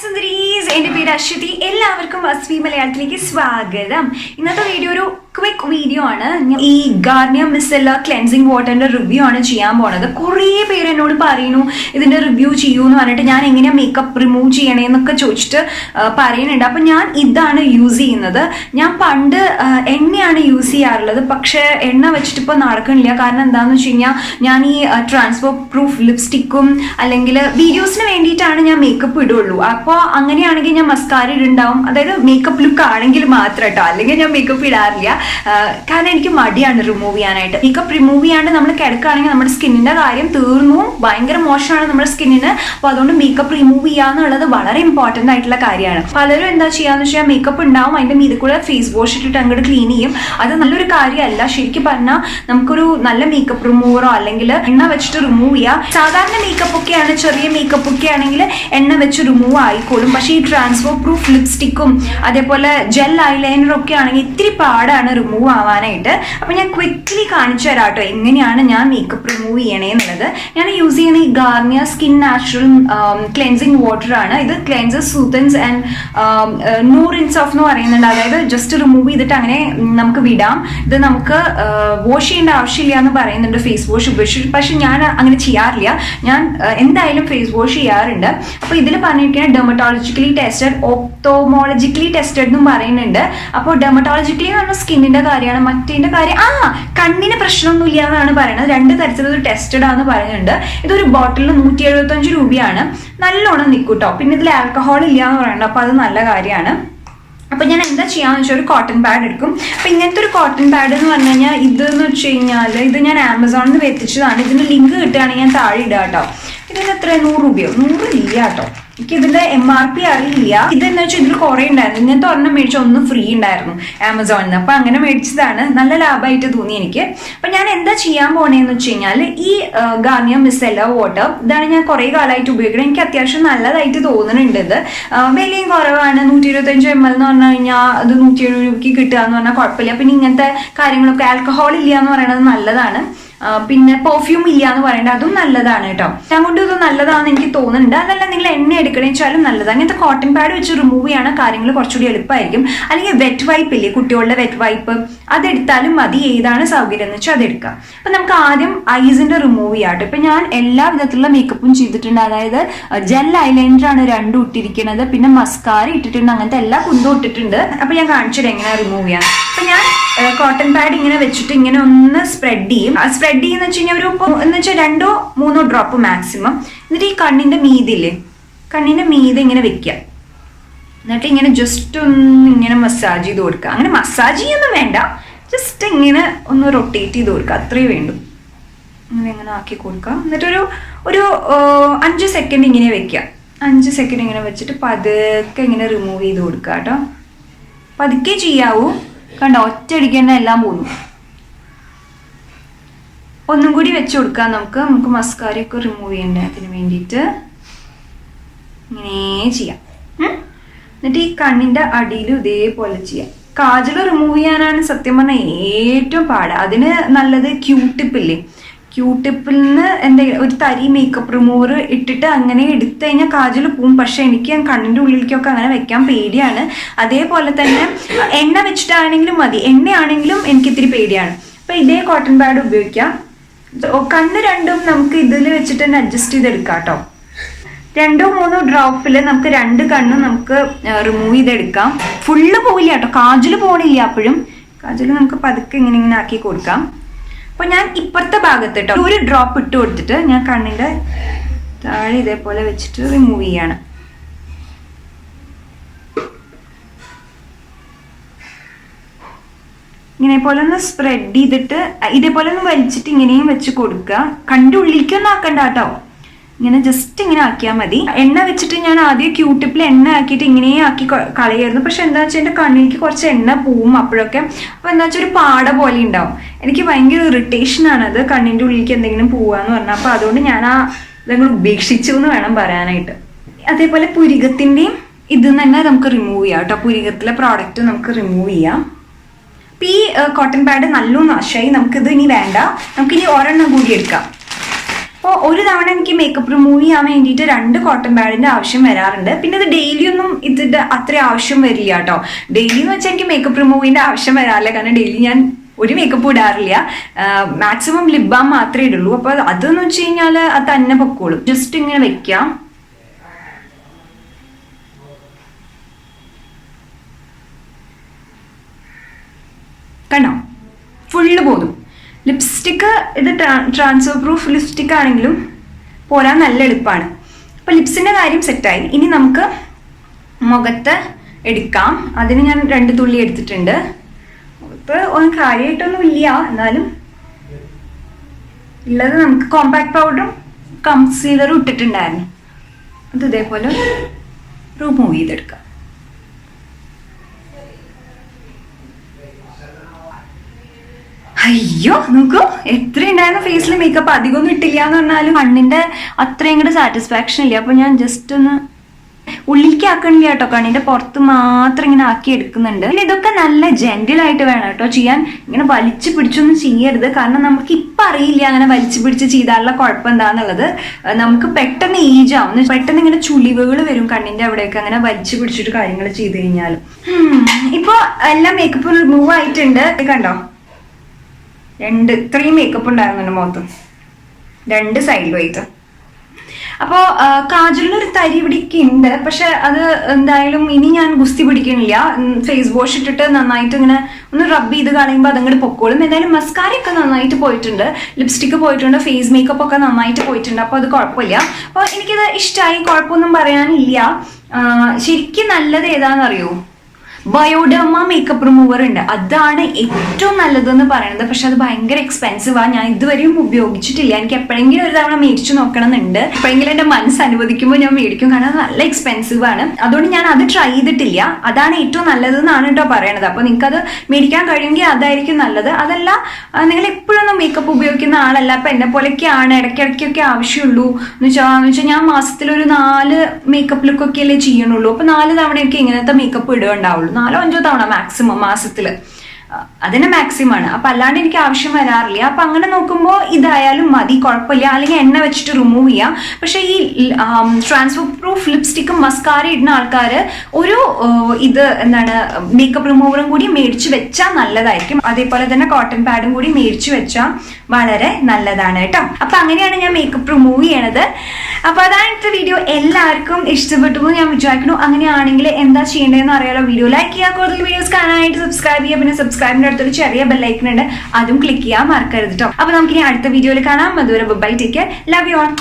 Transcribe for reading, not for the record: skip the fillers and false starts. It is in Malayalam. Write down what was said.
സുന്ദരീസ്, എൻ്റെ പേര് അശ്വതി. എല്ലാവർക്കും അസ്വി മലയാളത്തിലേക്ക് സ്വാഗതം. ഇന്നത്തെ വീഡിയോ ഒരു ക്വിക്ക് വീഡിയോ ആണ്. ഈ ഗാർണിയർ മിസെല്ലർ ക്ലെൻസിങ് വാട്ടറിന്റെ റിവ്യൂ ആണ് ചെയ്യാൻ പോണത്. കുറേ പേര് എന്നോട് പറയുന്നു ഇതിന്റെ റിവ്യൂ ചെയ്യൂ എന്ന് പറഞ്ഞിട്ട്, ഞാൻ എങ്ങനെയാ മേക്കപ്പ് റിമൂവ് ചെയ്യണേന്നൊക്കെ ചോദിച്ചിട്ട് പറയുന്നുണ്ട്. അപ്പൊ ഞാൻ ഇതാണ് യൂസ് ചെയ്യുന്നത്. ഞാൻ പണ്ട് എണ്ണയാണ് യൂസ് ചെയ്യാറുള്ളത്, പക്ഷെ എണ്ണ വെച്ചിട്ട് ഇപ്പൊ നടക്കണില്ല. കാരണം എന്താണെന്ന് വെച്ച് കഴിഞ്ഞാൽ ഞാൻ ഈ ട്രാൻസ്ഫർ പ്രൂഫ് ലിപ്സ്റ്റിക്കും അല്ലെങ്കിൽ വീഡിയോസിന് വേണ്ടിയിട്ടാണ് ഞാൻ മേക്കപ്പ് ഇടുള്ളൂ. അപ്പോൾ അങ്ങനെയാണെങ്കിൽ ഞാൻ മസ്കാര ഇടുണ്ടാവും, അതായത് മേക്കപ്പ് ലുക്ക് ആണെങ്കിൽ മാത്രം കേട്ടോ, അല്ലെങ്കിൽ ഞാൻ മേക്കപ്പ് ഇടാറില്ല. കാരണം എനിക്ക് മടിയാണ് റിമൂവ് ചെയ്യാനായിട്ട്. മേക്കപ്പ് റിമൂവ് ചെയ്യാണ്ട് നമ്മൾ കിടക്കുകയാണെങ്കിൽ നമ്മുടെ സ്കിന്നിന്റെ കാര്യം തീർന്നു, ഭയങ്കര മോശമാണ് നമ്മുടെ സ്കിന്നിന്. അപ്പോൾ അതുകൊണ്ട് മേക്കപ്പ് റിമൂവ് ചെയ്യാന്നുള്ളത് വളരെ ഇമ്പോർട്ടൻ്റ് ആയിട്ടുള്ള കാര്യമാണ്. പലരും എന്താ ചെയ്യാന്ന് വെച്ചാൽ മേക്കപ്പ് ഉണ്ടാവും, അതിന്റെ മീതെ കൂടെ ഫേസ് വാഷ് ഇട്ടിട്ട് അങ്ങോട്ട് ക്ലീൻ ചെയ്യും. അത് നല്ലൊരു കാര്യമല്ല. ശരിക്കും പറഞ്ഞാൽ നമുക്കൊരു നല്ല മേക്കപ്പ് റിമൂവറോ അല്ലെങ്കിൽ എണ്ണ വെച്ചിട്ട് റിമൂവ് ചെയ്യാം. സാധാരണ മേക്കപ്പ് ഒക്കെയാണ്, ചെറിയ മേക്കപ്പ് ഒക്കെ ആണെങ്കിൽ എണ്ണ വെച്ച് റിമൂവ് ആയിക്കോളും. പക്ഷേ ഈ ട്രാൻസ്ഫർ പ്രൂഫ് ലിപ്സ്റ്റിക്കും അതേപോലെ ജെൽ ഐലൈനറും ഒക്കെ ആണെങ്കിൽ ഇത്തിരി പാടാണ് റിമൂവ് ആവാനായിട്ട്. അപ്പൊ ഞാൻ ക്വിക്ക്ലി കാണിച്ചു തരാം കേട്ടോ എങ്ങനെയാണ് ഞാൻ മേക്കപ്പ് റിമൂവ് ചെയ്യണേന്നുള്ളത്. ഞാൻ യൂസ് ചെയ്യുന്ന ഈ Garnier skin natural cleansing water ആണ്. ഇത് cleanses, soothes and no rinse off എന്ന് പറയുന്നുണ്ട്. അതായത് ജസ്റ്റ് റിമൂവ് ചെയ്തിട്ട് അങ്ങനെ നമുക്ക് വിടാം. ഇത് നമുക്ക് വാഷ് ചെയ്യേണ്ട ആവശ്യമില്ല എന്ന് പറയുന്നുണ്ട് ഫേസ് വാഷ് ഉപയോഗിച്ചിട്ട്. പക്ഷെ ഞാൻ അങ്ങനെ ചെയ്യാറില്ല. ഞാൻ എന്തായാലും ഫേസ് വാഷ് ചെയ്യാറുണ്ട്. അപ്പൊ ഇതിൽ പറഞ്ഞിരിക്കുന്നത് ഡെർമറ്റോളജിക്കലി ടെസ്റ്റഡ്, ഓപ്തോമോളജിക്കലി ടെസ്റ്റഡ് എന്നും പറയുന്നുണ്ട്. അപ്പോൾ ഡെർമറ്റോളജിക്കലി എന്ന് പറഞ്ഞാൽ സ്കിന്നിന്റെ കാര്യമാണ്, മറ്റേന്റെ കാര്യം കണ്ണിന് പ്രശ്നമൊന്നും ഇല്ല എന്നാണ് പറയുന്നത്. രണ്ട് തരത്തിലത് ടെസ്റ്റഡ് ആണെന്ന് പറയുന്നുണ്ട്. ഇതൊരു ബോട്ടിലിൽ 175 രൂപയാണ്. നല്ലോണം നിൽക്കൂട്ടോ. പിന്നെ ഇതിൽ ആൽക്കഹോൾ ഇല്ല എന്ന് പറയുന്നുണ്ട്. അപ്പൊ അത് നല്ല കാര്യമാണ്. അപ്പൊ ഞാൻ എന്താ ചെയ്യാന്ന് വെച്ചാൽ ഒരു കോട്ടൺ പാഡ് എടുക്കും. അപ്പൊ ഇങ്ങനത്തെ ഒരു കോട്ടൺ പാഡ് എന്ന് പറഞ്ഞു കഴിഞ്ഞാൽ ഇതെന്ന് വെച്ച് കഴിഞ്ഞാൽ ഇത് ഞാൻ ആമസോണിൽ നിന്ന് വെത്തിച്ചതാണ്. ഇതിന്റെ ലിങ്ക് കിട്ടുകയാണെങ്കിൽ ഞാൻ താഴെ ഇടാം കേട്ടോ. ഇതിന് എത്ര 100 രൂപയോ? 100 ഇല്ല കേട്ടോ, എനിക്ക് ഇതിന്റെ MRP അറിയില്ല. ഇതെന്ന് വെച്ചാൽ ഇതിൽ കുറെ ഉണ്ടായിരുന്നു. ഇങ്ങനത്തെ ഒരെണ്ണം മേടിച്ച ഒന്ന് ഫ്രീ ഉണ്ടായിരുന്നു ആമസോണിൽ നിന്ന്. അപ്പൊ അങ്ങനെ മേടിച്ചതാണ്. നല്ല ലാഭമായിട്ട് തോന്നി എനിക്ക്. അപ്പൊ ഞാൻ എന്താ ചെയ്യാൻ പോണേന്ന് വെച്ച് കഴിഞ്ഞാൽ ഈ ഗാർണിയർ മിസെല്ലർ വാട്ടർ, ഇതാണ് ഞാൻ കുറെ കാലമായിട്ട് ഉപയോഗിക്കുന്നത്. എനിക്ക് അത്യാവശ്യം നല്ലതായിട്ട് തോന്നുന്നുണ്ട്. ഇത് വിലയും കുറവാണ്. 125 ml എന്ന് പറഞ്ഞു കഴിഞ്ഞാൽ അത് 170 രൂപയ്ക്ക് കിട്ടുക എന്ന് പറഞ്ഞാൽ കുഴപ്പമില്ല. പിന്നെ ഇങ്ങനത്തെ കാര്യങ്ങളൊക്കെ ആൽക്കഹോൾ ഇല്ല എന്ന് പറയുന്നത് നല്ലതാണ്. പിന്നെ പെർഫ്യൂം ഇല്ല എന്ന് പറയേണ്ടത് അതും നല്ലതാണ് കേട്ടോ. ഞാൻ കൊണ്ട് ഇത് നല്ലതാണെന്ന് എനിക്ക് തോന്നുന്നുണ്ട്. അതല്ല നിങ്ങൾ എണ്ണ എടുക്കണേ വെച്ചാലും നല്ലതാണ്. അങ്ങനത്തെ കോട്ടൺ പാഡ് വെച്ച് റിമൂവ് ചെയ്യണ കാര്യങ്ങൾ കുറച്ചുകൂടി എളുപ്പമായിരിക്കും. അല്ലെങ്കിൽ വെറ്റ് വൈപ്പ് ഇല്ലേ, കുട്ടികളുടെ വെറ്റ് വൈപ്പ്, അതെടുത്താലും മതി. ഏതാണ് സൗകര്യം എന്ന് വെച്ചാൽ അതെടുക്കാം. അപ്പൊ നമുക്ക് ആദ്യം ഐസിന്റെ റിമൂവ് ചെയ്യാം കേട്ടോ. ഇപ്പൊ ഞാൻ എല്ലാ വിധത്തിലുള്ള മേക്കപ്പും ചെയ്തിട്ടുണ്ട്. അതായത് ജെൽ ഐലൈനർ ആണ് 2 ഇട്ടിരിക്കുന്നത്, പിന്നെ മസ്കാര ഇട്ടിട്ടുണ്ട്, അങ്ങനത്തെ എല്ലാ കുന്തും ഇട്ടിട്ടുണ്ട്. അപ്പൊ ഞാൻ കാണിച്ചിട്ട് എങ്ങനെ റിമൂവ് ചെയ്യാം. അപ്പൊ ഞാൻ കോട്ടൺ പാഡ് ഇങ്ങനെ വെച്ചിട്ട് ഇങ്ങനെ ഒന്ന് സ്പ്രെഡ് ചെയ്യും. സ്പ്രെഡ് ചെയ്യുന്ന വെച്ച് കഴിഞ്ഞാൽ എന്ന് വെച്ചാൽ 2-3 ഡ്രോപ്പ് മാക്സിമം. എന്നിട്ട് ഈ കണ്ണിന്റെ മീതില്ലേ, കണ്ണിന്റെ മീതെ ഇങ്ങനെ വെക്കുക. എന്നിട്ട് ഇങ്ങനെ ജസ്റ്റ് ഒന്ന് ഇങ്ങനെ മസാജ് ചെയ്ത് കൊടുക്കുക. അങ്ങനെ മസാജ് ചെയ്യൊന്നും വേണ്ട, ജസ്റ്റ് ഇങ്ങനെ ഒന്ന് റൊട്ടേറ്റ് ചെയ്ത് കൊടുക്കുക, അത്രയേ വേണ്ടൂ. ഇങ്ങനെ ആക്കി കൊടുക്കുക. എന്നിട്ടൊരു 5 സെക്കൻഡ് ഇങ്ങനെ വെക്കുക. 5 സെക്കൻഡ് ഇങ്ങനെ വെച്ചിട്ട് പതുക്കെ ഇങ്ങനെ റിമൂവ് ചെയ്ത് കൊടുക്കുക കേട്ടോ. പതുക്കെ ചെയ്യാവൂ, കണ്ടോ, ഒറ്റയടിക്ക് തന്നെ എല്ലാം പോകുന്നു. ഒന്നും കൂടി വെച്ച് കൊടുക്കാം. നമുക്ക് മസ്കാരയൊക്കെ റിമൂവ് ചെയ്യണ്ടേ, അതിന് വേണ്ടിയിട്ട് ഇങ്ങനെ ചെയ്യാം. എന്നിട്ട് ഈ കണ്ണിന്റെ അടിയിലും ഇതേപോലെ ചെയ്യാം. കാജൽ റിമൂവ് ചെയ്യാനാണ് സത്യം പറഞ്ഞാൽ ഏറ്റവും പാട്. അതിന് നല്ലത് ക്യൂട്ടിപ്പ് ഇല്ലേ, ക്യൂട്ടിപ്പിൽ നിന്ന് എന്തെങ്കിലും ഒരു തരി മേക്കപ്പ് റിമൂവർ ഇട്ടിട്ട് അങ്ങനെ എടുത്തു കഴിഞ്ഞാൽ കാജൽ പോവും. പക്ഷെ എനിക്ക് കണ്ണിൻ്റെ ഉള്ളിലേക്കൊക്കെ അങ്ങനെ വെക്കാൻ പേടിയാണ്. അതേപോലെ തന്നെ എണ്ണ വെച്ചിട്ടാണെങ്കിലും മതി, എണ്ണയാണെങ്കിലും എനിക്ക് ഇത്തിരി പേടിയാണ്. അപ്പൊ ഇതേ കോട്ടൺ പാഡ് ഉപയോഗിക്കാം. കണ്ണ് രണ്ടും നമുക്ക് ഇതിൽ വെച്ചിട്ട് തന്നെ അഡ്ജസ്റ്റ് ചെയ്തെടുക്കാം കേട്ടോ. 2-3 ഡ്രോപ്പിൽ നമുക്ക് 2 കണ്ണും നമുക്ക് റിമൂവ് ചെയ്തെടുക്കാം. ഫുള്ള് പോയില്ല കേട്ടോ, കാജൽ പോണില്ല. അപ്പോഴും കാജൽ നമുക്ക് പതുക്കെ ഇങ്ങനെ ആക്കി കൊടുക്കാം. അപ്പൊ ഞാൻ ഇപ്പുറത്തെ ഭാഗത്ത് കേട്ടോ 1 ഡ്രോപ്പ് ഇട്ട് കൊടുത്തിട്ട് ഞാൻ കണ്ണിന്റെ താഴെ ഇതേപോലെ വെച്ചിട്ട് റിമൂവ് ചെയ്യാണ്. ഇങ്ങനെ പോലെ ഒന്ന് സ്പ്രെഡ് ചെയ്തിട്ട് ഇതേപോലെ ഒന്ന് വലിച്ചിട്ട് ഇങ്ങനെയും വെച്ച് കൊടുക്കുക. കണ്ണിന്റെ ഉള്ളിലേക്കൊന്നും ആക്കണ്ട കേട്ടോ, ഇങ്ങനെ ജസ്റ്റ് ഇങ്ങനെ ആക്കിയാൽ മതി. എണ്ണ വെച്ചിട്ട് ഞാൻ ആദ്യം ക്യൂട്ടിപ്പിൽ എണ്ണ ആക്കിയിട്ട് ഇങ്ങനെ ആക്കി കളയായിരുന്നു. പക്ഷെ എന്താ വെച്ചാൽ എൻ്റെ കണ്ണിലേക്ക് കുറച്ച് എണ്ണ പോവും അപ്പോഴൊക്കെ. അപ്പൊ എന്താ വെച്ചാൽ ഒരു പാട പോലെ ഉണ്ടാവും. എനിക്ക് ഭയങ്കര ഇറിറ്റേഷൻ ആണ് അത്, കണ്ണിന്റെ ഉള്ളിലേക്ക് എന്തെങ്കിലും പോവാന്ന് പറഞ്ഞാൽ. അപ്പൊ അതുകൊണ്ട് ഞാൻ ഇതങ്ങൾ ഉപേക്ഷിച്ചു എന്ന് വേണം പറയാനായിട്ട്. അതേപോലെ പുരികത്തിന്റെയും ഇത് തന്നെ നമുക്ക് റിമൂവ് ചെയ്യാം കേട്ടോ. പുരികത്തിലെ പ്രോഡക്റ്റ് നമുക്ക് റിമൂവ് ചെയ്യാം. അപ്പൊ ഈ കോട്ടൺ പാഡ് നല്ലോണം നാശമായി. നമുക്കിത് ഇനി വേണ്ട, നമുക്കിനി ഒരെണ്ണം കൂടി എടുക്കാം. അപ്പോൾ ഒരു തവണ എനിക്ക് മേക്കപ്പ് റിമൂവ് ചെയ്യാൻ വേണ്ടിയിട്ട് 2 കോട്ടൺ പാഡിന്റെ ആവശ്യം വരാറുണ്ട്. പിന്നെ ഇത് ഡെയിലി ഒന്നും ഇതിന്റെ അത്ര ആവശ്യം വരില്ല കേട്ടോ. ഡെയിലി എന്ന് വെച്ചാൽ എനിക്ക് മേക്കപ്പ് റിമൂവിന്റെ ആവശ്യം വരാറില്ല, കാരണം ഡെയിലി ഞാൻ ഒരു മേക്കപ്പ് ഇടാറില്ല. മാക്സിമം ലിപ് ബാം മാത്രമേ ഇടുള്ളൂ. അപ്പൊ അതെന്ന് വെച്ച് കഴിഞ്ഞാൽ അത് തന്നെ പൊക്കോളും. ജസ്റ്റ് ഇങ്ങനെ വെക്കാം. കണ്ടോ, ഫുള്ള് പോതും. ലിപ്സ്റ്റിക്ക് ഇത് ട്രാൻസ്ഫർ പ്രൂഫ് ലിപ്സ്റ്റിക് ആണെങ്കിലും പോരാൻ നല്ല എളുപ്പമാണ്. അപ്പൊ ലിപ്സിന്റെ കാര്യം സെറ്റായി. ഇനി നമുക്ക് മുഖത്ത് എടുക്കാം. അതിന് ഞാൻ 2 തുള്ളി എടുത്തിട്ടുണ്ട്. ഇപ്പൊ ഒന്നും കാര്യമായിട്ടൊന്നും ഇല്ല, എന്നാലും ഉള്ളത് നമുക്ക് കോമ്പാക്ട് പൗഡറും കൺസീലറും ഇട്ടിട്ടുണ്ടായിരുന്നു. അത് ഇതേപോലെ റിമൂവ് ചെയ്തെടുക്കാം. അയ്യോ നോക്കൂ, എത്ര ഉണ്ടായിരുന്ന ഫേസിൽ മേക്കപ്പ്. അധികമൊന്നും ഇട്ടില്ല എന്ന് പറഞ്ഞാലും കണ്ണിന്റെ അത്രയും കൂടെ സാറ്റിസ്ഫാക്ഷൻ ഇല്ല. അപ്പൊ ഞാൻ ജസ്റ്റ് ഒന്ന് ഉള്ളിലേക്ക് ആക്കണില്ല കേട്ടോ, കണ്ണിന്റെ പുറത്ത് മാത്രം ഇങ്ങനെ ആക്കി എടുക്കുന്നുണ്ട്. പിന്നെ ഇതൊക്കെ നല്ല ജെന്റിലായിട്ട് വേണം കേട്ടോ ചെയ്യാൻ. ഇങ്ങനെ വലിച്ചു പിടിച്ചൊന്നും ചെയ്യരുത്, കാരണം നമുക്ക് ഇപ്പൊ അറിയില്ല അങ്ങനെ വലിച്ചു പിടിച്ച് ചെയ്താലുള്ള കുഴപ്പം എന്താന്നുള്ളത്. നമുക്ക് പെട്ടെന്ന് ഏജ് ആവും, പെട്ടെന്ന് ഇങ്ങനെ ചുളിവുകൾ വരും കണ്ണിന്റെ അവിടെയൊക്കെ അങ്ങനെ വലിച്ചു പിടിച്ചിട്ട് കാര്യങ്ങൾ ചെയ്ത് കഴിഞ്ഞാൽ. ഇപ്പൊ എല്ലാം മേക്കപ്പ് റിമൂവ് ആയിട്ടുണ്ട്. കണ്ടോ, 3 മേക്കപ്പ് ഉണ്ടായിരുന്നുണ്ട് മുഖത്ത്, 2 സൈഡിലും ആയിട്ട്. അപ്പോൾ കാജലിനൊരു തരി ഇവിടേക്ക് ഉണ്ട്, പക്ഷെ അത് എന്തായാലും ഇനി ഞാൻ ഗുസ്തി പിടിക്കണില്ല. ഫേസ് വാഷ് ഇട്ടിട്ട് നന്നായിട്ട് ഇങ്ങനെ ഒന്ന് റബ്ബ് ചെയ്ത് കളയുമ്പോൾ അതങ്ങോട്ട് പൊക്കോളും. എന്തായാലും മസ്കാരയൊക്കെ നന്നായിട്ട് പോയിട്ടുണ്ട്, ലിപ്സ്റ്റിക്ക് പോയിട്ടുണ്ട്, ഫേസ് മേക്കപ്പ് ഒക്കെ നന്നായിട്ട് പോയിട്ടുണ്ട്. അപ്പോൾ അത് കുഴപ്പമില്ല. അപ്പോൾ എനിക്കിത് ഇഷ്ടമായി, കുഴപ്പമൊന്നും പറയാനില്ല. ശരിക്കും നല്ലത് ഏതാണെന്നറിയോ? ബയോഡെർമ മേക്കപ്പ് റിമൂവർ ഉണ്ട്, അതാണ് ഏറ്റവും നല്ലതെന്ന് പറയുന്നത്. പക്ഷെ അത് ഭയങ്കര എക്സ്പെൻസീവാണ്. ഞാൻ ഇതുവരെയും ഉപയോഗിച്ചിട്ടില്ല. എനിക്ക് എപ്പോഴെങ്കിലും ഒരു തവണ മേടിച്ചു നോക്കണം എന്നുണ്ട്. എപ്പോഴെങ്കിലും എൻ്റെ മനസ്സ് അനുവദിക്കുമ്പോൾ ഞാൻ മേടിക്കും, കാരണം അത് നല്ല എക്സ്പെൻസീവ് ആണ്. അതുകൊണ്ട് ഞാൻ അത് ട്രൈ ചെയ്തിട്ടില്ല. അതാണ് ഏറ്റവും നല്ലതെന്നാണ് കേട്ടോ പറയണത്. അപ്പോൾ നിങ്ങൾക്കത് മേടിക്കാൻ കഴിയുമെങ്കിൽ അതായിരിക്കും നല്ലത്. അതല്ല നിങ്ങൾ എപ്പോഴൊന്നും മേക്കപ്പ് ഉപയോഗിക്കുന്ന ആളല്ല, അപ്പം എന്നെ പോലെയൊക്കെയാണ്, ഇടയ്ക്കിടയ്ക്കൊക്കെ ആവശ്യമുള്ളൂ എന്ന് വെച്ചാൽ ഞാൻ മാസത്തിലൊരു 4 മേക്കപ്പ് ലുക്കൊക്കെ അല്ലേ ചെയ്യണുള്ളൂ. അപ്പോൾ 4 തവണയൊക്കെ ഇങ്ങനത്തെ മേക്കപ്പ് ഇടുക ഉണ്ടാവുള്ളൂ, 4-5 തവണ മാക്സിമം മാസത്തില്. അതിന് മാക്സിമം ആണ്. അപ്പൊ അല്ലാണ്ട് എനിക്ക് ആവശ്യം വരാറില്ല. അപ്പൊ അങ്ങനെ നോക്കുമ്പോൾ ഇതായാലും മതി, കുഴപ്പമില്ല. അല്ലെങ്കിൽ എണ്ണ വെച്ചിട്ട് റിമൂവ് ചെയ്യാം. പക്ഷെ ഈ ട്രാൻസ്ഫർ പ്രൂഫ് ലിപ്സ്റ്റിക്കും മസ്കാര ഇടുന്ന ആൾക്കാർ ഒരു ഇത് എന്താണ് മേക്കപ്പ് റിമൂവറും കൂടി മേടിച്ചു വെച്ചാൽ നല്ലതായിരിക്കും. അതേപോലെ തന്നെ കോട്ടൺ പാഡും കൂടി മേടിച്ചു വെച്ചാൽ വളരെ നല്ലതാണ് കേട്ടോ. അപ്പൊ അങ്ങനെയാണ് ഞാൻ മേക്കപ്പ് റിമൂവ് ചെയ്യണത്. അപ്പൊ അതാണ് ഇന്നത്തെ വീഡിയോ. എല്ലാവർക്കും ഇഷ്ടപ്പെട്ടു എന്ന് ഞാൻ വിചാരിക്കുന്നു. അങ്ങനെയാണെങ്കിൽ എന്താ ചെയ്യേണ്ടതെന്ന് അറിയാലോ. വീഡിയോ ലൈക്ക് ചെയ്യുക, കൂടുതൽ വീഡിയോസ് കാണാനായിട്ട് സബ്സ്ക്രൈബ് ചെയ്യുക. പിന്നെ സബ്സ്ക്രൈബിന്റെ അടുത്തൊരു ചെറിയ ബെല്ലൈക്കൺ ഉണ്ട്, അതും ക്ലിക്ക് ചെയ്യാൻ മറക്കരുത് കേട്ടോ. അപ്പൊ നമുക്കിനി അടുത്ത വീഡിയോയിൽ കാണാം. അതുവരെ bye, take care, love you all.